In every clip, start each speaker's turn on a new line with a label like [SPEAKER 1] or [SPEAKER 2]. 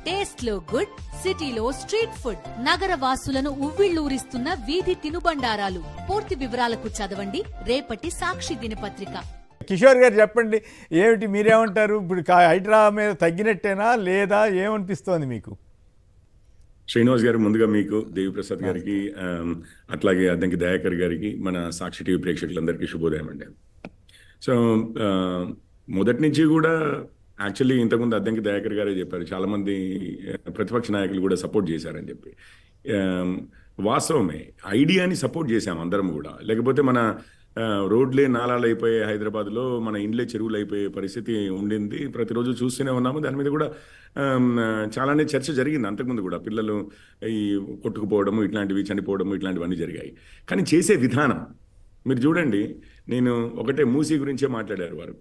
[SPEAKER 1] Taste లో good, సిటీలో street food, నగర వాసులను ఉవ్విళ్లూరిస్తున్న వీధి తినుబండారాలు. పూర్తి వివరాలకు చదవండి రేపటి సాక్షి దినపత్రిక.
[SPEAKER 2] కిషోర్ గారు చెప్పండి, ఏమిటి మీరేమంటారు? ఇప్పుడు హైడ్రా మీద తగ్గినట్టేనా లేదా ఏమనిపిస్తోంది మీకు?
[SPEAKER 3] శ్రీనివాస్ గారు, ముందుగా మీకు, దేవిప్రసాద్ గారికి, అట్లాగే అద్దంకి దయాకర్ గారికి, మన సాక్షి టీవీ ప్రేక్షకులందరికీ శుభోదయం అండి. సో మొదటి నుంచి కూడా యాక్చువల్లీ ఇంతకుముందు అద్దంకి దయాకర్ గారే చెప్పారు, చాలామంది ప్రతిపక్ష నాయకులు కూడా సపోర్ట్ చేశారని చెప్పి. వాస్తవమే, ఐడియాని సపోర్ట్ చేశాం అందరం కూడా. లేకపోతే మన రోడ్లే నాలాలు అయిపోయే హైదరాబాద్లో, మన ఇండ్లే చెరువులు అయిపోయే పరిస్థితి ఉండింది. ప్రతిరోజు చూస్తూనే ఉన్నాము. దాని మీద కూడా చాలానే చర్చ జరిగింది అంతకుముందు కూడా. పిల్లలు ఈ కొట్టుకుపోవడము, ఇట్లాంటివి చనిపోవడము, ఇట్లాంటివన్నీ జరిగాయి. కానీ చేసే విధానం మీరు చూడండి. నేను ఒకటే మూసీ గురించే మాట్లాడారు వారు,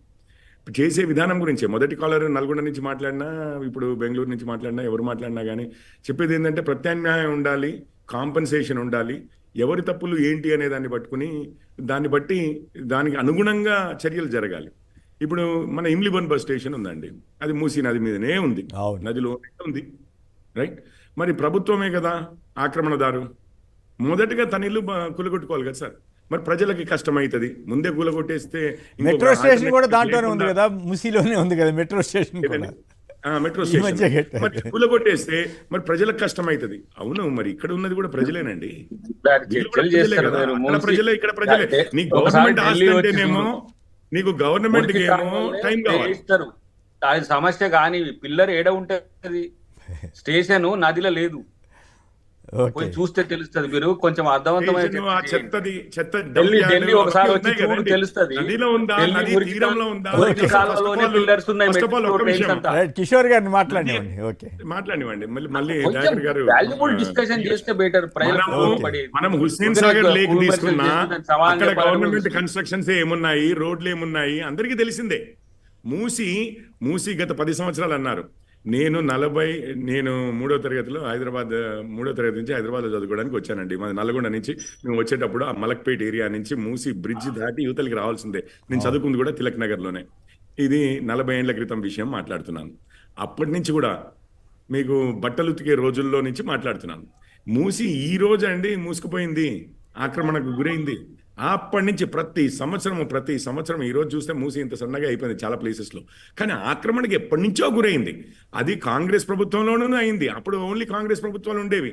[SPEAKER 3] చేసే విధానం గురించే. మొదటి కాలర్ నల్గొండ నుంచి మాట్లాడినా, ఇప్పుడు బెంగళూరు నుంచి మాట్లాడినా, ఎవరు మాట్లాడినా కానీ చెప్పేది ఏంటంటే ప్రత్యామ్నాయం ఉండాలి, కాంపన్సేషన్ ఉండాలి, ఎవరి తప్పులు ఏంటి అనే దాన్ని పట్టుకుని దాన్ని బట్టి దానికి అనుగుణంగా చర్యలు జరగాలి. ఇప్పుడు మన ఇమ్లిబన్ బస్ స్టేషన్ ఉందండి, అది మూసీ నది మీదనే ఉంది, నదిలో ఉంది, రైట్? మరి ప్రభుత్వమే కదా ఆక్రమణదారు. మొదటగా తన ఇల్లు కూలగొట్టుకోవాలి కదా సార్. మరి ప్రజలకి కష్టమవుతుంది. ముందే కూలగొట్టేస్తే
[SPEAKER 2] మెట్రో స్టేషన్ కూడా దాంట్లోనే ఉంది కదా, మూసీలోనే ఉంది కదా మెట్రో స్టేషన్ కూడా.
[SPEAKER 3] మెట్రో స్టేషన్ మరి కూలగొట్టేస్తే మరి ప్రజలకు కష్టం అవుతుంది. అవును, మరి ఇక్కడ ఉన్నది కూడా ప్రజలేనండి, ప్రజలే, ఇక్కడ ప్రజలే. నీ గవర్నమెంట్ ఆస్తి అంటేనేమో, నీకు గవర్నమెంట్ ఏమో టైం కావాలి.
[SPEAKER 4] అది సమస్య కానీ పిల్లర్ ఏడ ఉంటది, స్టేషన్ నదిలో లేదు, చూస్తే తెలుస్తుంది. మీరు కొంచెం అర్థవంతమైన
[SPEAKER 2] కిషోర్ గారిని మాట్లాడివ్వండి.
[SPEAKER 4] వాల్యుబుల్ డిస్కషన్ చేస్తే బెటర్.
[SPEAKER 3] మనం హుస్సేన్ సాగర్ లేక్ తీసుకున్నా, అక్కడ గవర్నమెంట్ కన్స్ట్రక్షన్స్ ఏమున్నాయి, రోడ్లు ఏమున్నాయి అందరికీ తెలిసిందే. మూసీ గత 10 సంవత్సరాలు అన్నారు. నేను 3వ తరగతిలో మూడో తరగతి నుంచి హైదరాబాద్లో చదువుకోవడానికి వచ్చానండి. మాది నల్గొండ నుంచి. మేము వచ్చేటప్పుడు ఆ మలక్పేట్ ఏరియా నుంచి మూసీ బ్రిడ్జ్ దాటి యువతలకి రావాల్సిందే. నేను చదువుకుంది కూడా తిలక్ నగర్లోనే. ఇది 40 ఏళ్ల క్రితం విషయం మాట్లాడుతున్నాను. అప్పటి నుంచి కూడా మీకు బట్టలు ఉతికే రోజుల్లో నుంచి మాట్లాడుతున్నాను. మూసీ ఈ రోజు అండి మూసుకుపోయింది, ఆక్రమణకు గురైంది. అప్పటి నుంచి ప్రతి సంవత్సరం ఈ రోజు చూస్తే మూసీ ఇంత సన్నగా అయిపోయింది చాలా ప్లేసెస్లో. కానీ ఆక్రమణకి ఎప్పటి నుంచో గురైంది. అది కాంగ్రెస్ ప్రభుత్వంలోనూ అయింది. అప్పుడు ఓన్లీ కాంగ్రెస్ ప్రభుత్వాలు ఉండేవి.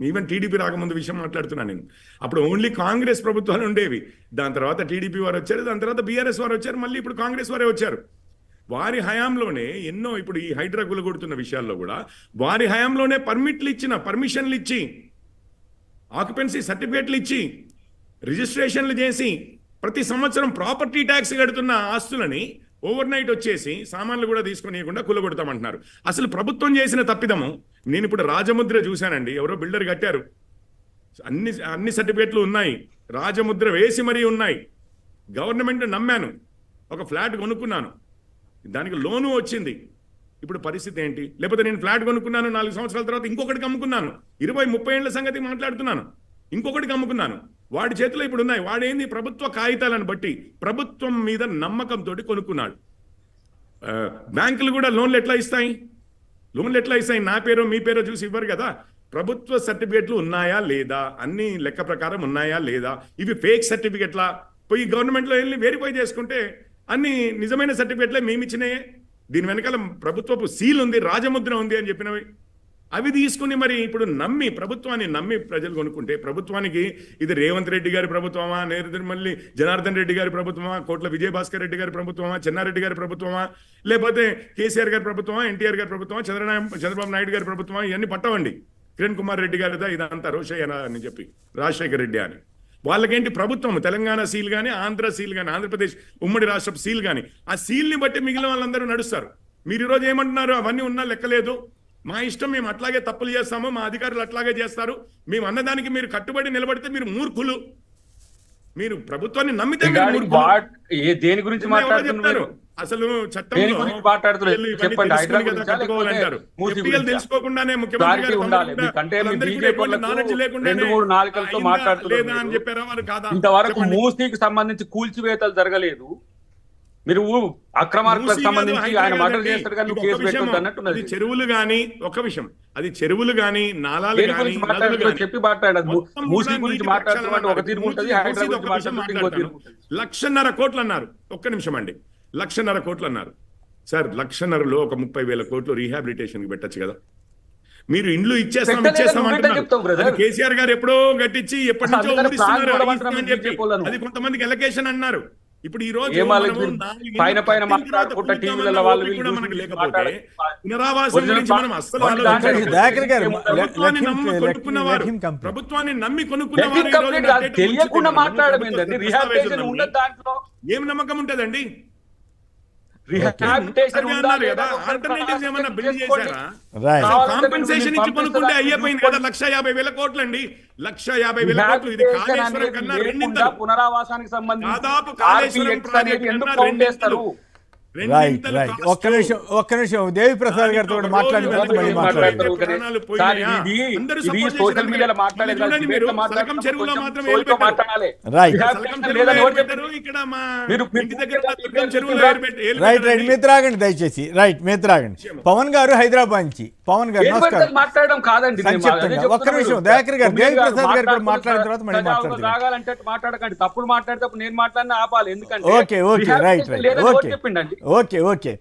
[SPEAKER 3] ఈవెన్ టీడీపీ రాకముందు విషయం మాట్లాడుతున్నాను నేను. అప్పుడు ఓన్లీ కాంగ్రెస్ ప్రభుత్వాలు ఉండేవి. దాని తర్వాత టీడీపీ వారు వచ్చారు, దాని తర్వాత బీఆర్ఎస్ వారు వచ్చారు, మళ్ళీ ఇప్పుడు కాంగ్రెస్ వారే వచ్చారు. వారి హయాంలోనే ఎన్నో, ఇప్పుడు ఈ హైడ్రా గులగొడుతున్న విషయాల్లో కూడా వారి హయాంలోనే పర్మిషన్లు ఇచ్చి, ఆక్యుపెన్సీ సర్టిఫికేట్లు ఇచ్చి, రిజిస్ట్రేషన్లు చేసి, ప్రతి సంవత్సరం ప్రాపర్టీ ట్యాక్స్ కడుతున్న ఆస్తులని ఓవర్ నైట్ వచ్చేసి సామాన్లు కూడా తీసుకునియకుండా కూలగొడతామంటున్నారు. అసలు ప్రభుత్వం చేసిన తప్పిదము. నేను ఇప్పుడు రాజముద్ర చూశానండి, ఎవరో బిల్డర్ కట్టారు, అన్ని సర్టిఫికేట్లు ఉన్నాయి, రాజముద్ర వేసి మరీ ఉన్నాయి. గవర్నమెంట్ నమ్మాను, ఒక ఫ్లాట్ కొనుక్కున్నాను, దానికి లోను వచ్చింది. ఇప్పుడు పరిస్థితి ఏంటి? లేకపోతే నేను ఫ్లాట్ కొనుక్కున్నాను, 4 సంవత్సరాల తర్వాత ఇంకొకటికి అమ్ముకున్నాను, 20-30 ఏళ్ల సంగతి మాట్లాడుతున్నాను, ఇంకొకటికి అమ్ముకున్నాను, వాడి చేతిలో ఇప్పుడు ఉన్నాయి. వాడేంది ప్రభుత్వ కాగితాలను బట్టి ప్రభుత్వం మీద నమ్మకంతో కొనుక్కున్నాడు. బ్యాంకులు కూడా లోన్లు ఎట్లా ఇస్తాయి? నా పేరో మీ పేరో చూసి ఇవ్వరు కదా. ప్రభుత్వ సర్టిఫికేట్లు ఉన్నాయా లేదా, అన్ని లెక్క ప్రకారం ఉన్నాయా లేదా, ఇవి ఫేక్ సర్టిఫికేట్లా, పోయి గవర్నమెంట్లో వెళ్ళి వెరిఫై చేసుకుంటే అన్ని నిజమైన సర్టిఫికేట్లే మేమిచ్చినాయే. దీని వెనకాల ప్రభుత్వపు సీల్ ఉంది, రాజముద్ర ఉంది అని చెప్పినవి. అవి తీసుకుని మరి ఇప్పుడు ప్రభుత్వాన్ని నమ్మి ప్రజలు కొనుక్కుంటే, ప్రభుత్వానికి ఇది రేవంత్ రెడ్డి గారి ప్రభుత్వమా, మళ్ళీ జనార్దన్ రెడ్డి గారి ప్రభుత్వమా, కోట్ల విజయభాస్కర్ రెడ్డి గారి ప్రభుత్వమా, చెన్నారెడ్డి గారి ప్రభుత్వమా, లేకపోతే కేసీఆర్ గారి ప్రభుత్వమా, ఎన్టీఆర్ గారి ప్రభుత్వమా, చంద్రబాబు నాయుడు గారి ప్రభుత్వమా, ఇవన్నీ పట్టవండి. కిరణ్ కుమార్ రెడ్డి గారిదా ఇదంతా రోషయ్య అని చెప్పి, రాజశేఖర్ రెడ్డి అని. వాళ్ళకేంటి ప్రభుత్వం, తెలంగాణ సీల్ కానీ, ఆంధ్ర సీల్ కానీ, ఆంధ్రప్రదేశ్ ఉమ్మడి రాష్ట్రపు సీల్ కానీ, ఆ సీల్ని బట్టి మిగిలిన వాళ్ళందరూ నడుస్తారు. మీరు ఈరోజు ఏమంటున్నారు? అవన్నీ ఉన్నా లెక్కలేదు, మా ఇష్టం, మేము అట్లాగే తప్పులు చేస్తాము, మా అధికారులు అట్లాగే చేస్తారు, మేము అన్నదానికి మీరు కట్టుబడి నిలబడితే మీరు మూర్ఖులు. మీరు ప్రభుత్వాన్ని నమ్మితే
[SPEAKER 4] దేని గురించి మాట్లాడుతున్నారు?
[SPEAKER 3] అసలు చట్టంలో తెలుసుకోకుండానే ముఖ్యమంత్రి నాలెడ్జ్ లేకుండానే లేదా అని చెప్పారా వారు? కాదా?
[SPEAKER 4] ఇంతవరకు మూసీకి సంబంధించి కూల్చివేతలు జరగలేదు. మీరు అక్రమార్కులకు
[SPEAKER 3] మూసీ
[SPEAKER 4] సంబంధించి
[SPEAKER 3] కాదు,
[SPEAKER 4] ఆయన
[SPEAKER 3] హైడ్రా
[SPEAKER 4] మర్డర్
[SPEAKER 3] కాదండి.
[SPEAKER 4] చేస్తాడు కానీ
[SPEAKER 3] ఇది
[SPEAKER 4] కేసు
[SPEAKER 3] ఒక విషయము.
[SPEAKER 4] పెట్టొద్దు అన్నట్టున్నది.
[SPEAKER 3] అది చెరువులు గాని ఒక విషయం, అది చెరువులు గాని నాలాలు
[SPEAKER 4] దేని
[SPEAKER 3] గాని
[SPEAKER 4] గురించి
[SPEAKER 3] నదులు
[SPEAKER 4] మాట్లాడుతున్నా
[SPEAKER 3] గాని
[SPEAKER 4] చెప్పి మాట్లాడదు.
[SPEAKER 3] మొత్తం
[SPEAKER 4] మూసీ
[SPEAKER 3] కూడా
[SPEAKER 4] గురించి
[SPEAKER 3] నీటి
[SPEAKER 4] మాట్లాడుతున్నట్టు ఒక
[SPEAKER 3] పక్షాలు
[SPEAKER 4] తీరు ఉంటుంది,
[SPEAKER 3] మూసీ
[SPEAKER 4] హైదరాబాద్
[SPEAKER 3] ఒక
[SPEAKER 4] గురించి
[SPEAKER 3] విషయం
[SPEAKER 4] మాట్లాడుతుంటే ఇంకో తీరు
[SPEAKER 3] మాట్లాడతాను.
[SPEAKER 4] ఉంటుంది.
[SPEAKER 3] 1,50,000 కోట్లు అన్నారు. ఒక్క నిమిషం అండి, 1,50,000 కోట్లు అన్నారు సార్. 1,50,000లో ఒక 30,000 కోట్లు రీహాబిలిటేషన్ కి పెట్టచ్చు కదా. మీరు ఇండ్లు ఇచ్చేస్తాం
[SPEAKER 4] పెట్టలేదు, నువ్వు
[SPEAKER 3] అంటున్నారు.
[SPEAKER 4] చెప్తావు బ్రదర్.
[SPEAKER 3] అది కేసీఆర్ గారు ఎప్పుడో కట్టించి ఎప్పటి నుంచో
[SPEAKER 4] అందుకనే
[SPEAKER 3] ఊరిస్తున్నారు,
[SPEAKER 4] ప్లాన్ కూడా
[SPEAKER 3] ఇస్తామని
[SPEAKER 4] మాత్రం
[SPEAKER 3] చెప్పి.
[SPEAKER 4] బీజేపీలను.
[SPEAKER 3] అది కొంతమందికి ఎలకేషన్ అన్నారు. ఇప్పుడు ఈ రోజు
[SPEAKER 4] ఏం వాళ్ళకి
[SPEAKER 3] మనము
[SPEAKER 4] మీరు
[SPEAKER 3] 4 ఇళ్ళు
[SPEAKER 4] పైన
[SPEAKER 3] కట్టిన తర్వాత
[SPEAKER 4] మాట్లాడుకుంటా
[SPEAKER 3] కూర్చోమన్న
[SPEAKER 4] టీవీలలో వాళ్ళు
[SPEAKER 3] ఓపిక
[SPEAKER 4] వీళ్ళు
[SPEAKER 3] కూడా మనకు
[SPEAKER 4] చూసి
[SPEAKER 3] లేకపోతే
[SPEAKER 4] మాట్లాడాలి.
[SPEAKER 3] పునరావాసం
[SPEAKER 4] ఒరిజినల్
[SPEAKER 3] గురించి మనం అస్సలు
[SPEAKER 4] ప్లాన్
[SPEAKER 3] ఆలోచించలేదు.
[SPEAKER 2] దయాకర్ గారు,
[SPEAKER 3] ప్రభుత్వాన్ని నమ్మి కొనుక్కున్నవారు,
[SPEAKER 2] let him complete.
[SPEAKER 3] ప్రభుత్వాన్ని నమ్మి
[SPEAKER 4] Let
[SPEAKER 3] కొనుక్కున్నవారు
[SPEAKER 4] him
[SPEAKER 3] ఈ రోజు
[SPEAKER 4] complete కాదు,
[SPEAKER 3] నట్టేట
[SPEAKER 4] తెలియకుండా
[SPEAKER 3] ముంచుతున్నారు.
[SPEAKER 4] మాట్లాడడం ఏంటండి?
[SPEAKER 3] ప్రభుత్వ
[SPEAKER 4] రిహాబిలిటేషన్
[SPEAKER 3] దస్తావేజులు
[SPEAKER 4] ఉండదు దాంట్లో.
[SPEAKER 3] ఏం నమ్మకం ఉంటదండి?
[SPEAKER 4] రిహాబిలిటేషన్
[SPEAKER 3] అది
[SPEAKER 4] ఉందా
[SPEAKER 3] అన్నారు
[SPEAKER 4] లేదా?
[SPEAKER 3] కదా, ఆల్టర్నేటివ్స్ ఏమన్నా బిల్డ్
[SPEAKER 4] చేసుకోండి.
[SPEAKER 3] చేశారా?
[SPEAKER 2] రైట్
[SPEAKER 3] కాంపెన్సేషన్ ఇచ్చి కొనుక్కుంటే అయిపోయింది కదా. 1,50,000 కోట్లు అండి, 1,50,000 కోట్లు. ఇది
[SPEAKER 4] రిహాబిలిటేషన్
[SPEAKER 3] కాళేశ్వరం
[SPEAKER 4] అనేది
[SPEAKER 3] కన్నా
[SPEAKER 4] లేకుండా
[SPEAKER 3] రెండింతలు.
[SPEAKER 4] పునరావాసానికి సంబంధించి
[SPEAKER 3] దాదాపు కాళేశ్వరం
[SPEAKER 4] RPX
[SPEAKER 3] ప్రాజెక్ట్
[SPEAKER 4] అనేది ఎందుకు
[SPEAKER 3] కన్నా
[SPEAKER 4] కౌంట్ చేస్తారు?
[SPEAKER 2] రైట్ రైట్ ఒక్క నిమిషం దేవి ప్రసాద్ గారితో కూడా మాట్లాడిన తర్వాత మళ్ళీ మాట్లాడదాం.
[SPEAKER 4] సార్, ఇది సోషల్ మీడియాలో మాట్లాడేది కాదు, debate లో మాట్లాడేది
[SPEAKER 3] చెరువులో
[SPEAKER 4] కొంచెం
[SPEAKER 3] మాత్రం
[SPEAKER 4] సోల్తో మాట్లాడాలి.
[SPEAKER 2] రైట్
[SPEAKER 4] రిహాబిలిటేషన్ లేదని ఎవరు చెప్పారు?
[SPEAKER 3] ఇక్కడ మా
[SPEAKER 4] మీరు
[SPEAKER 3] ఇంటి దగ్గర దుర్గం చెరువులో
[SPEAKER 2] రైట్ రైట్ మీరు త్రాగండి దయచేసి. రైట్ మీరు త్రాగండి. పవన్ గారు హైదరాబాద్ నుంచి. పవన్ గారు
[SPEAKER 4] ఏం
[SPEAKER 2] నమస్కారం.
[SPEAKER 4] పెద్దలు మాట్లాడడం కాదండి, నేను
[SPEAKER 2] సంక్షిప్తంగా
[SPEAKER 4] అదే
[SPEAKER 2] ఒక్క
[SPEAKER 4] చెప్తున్నా.
[SPEAKER 2] నిమిషం దయాకర్ గారు, దేవి ప్రసాద్ గారు కూడా మాట్లాడిన తర్వాత మళ్ళీ
[SPEAKER 4] ప్రజా
[SPEAKER 2] మాట్లాడదాం.
[SPEAKER 4] రాగాలంటే మాట్లాడకండి, తప్పుడు మాట్లాడితే అప్పుడు నేను మాట్లాడినా ఆపాలి. ఎందుకంటే
[SPEAKER 2] okay okay right
[SPEAKER 4] rehabilitation
[SPEAKER 2] right
[SPEAKER 4] లేదని ఎవరు
[SPEAKER 2] ఓకే
[SPEAKER 4] చెప్పిండండి?
[SPEAKER 2] Okay okay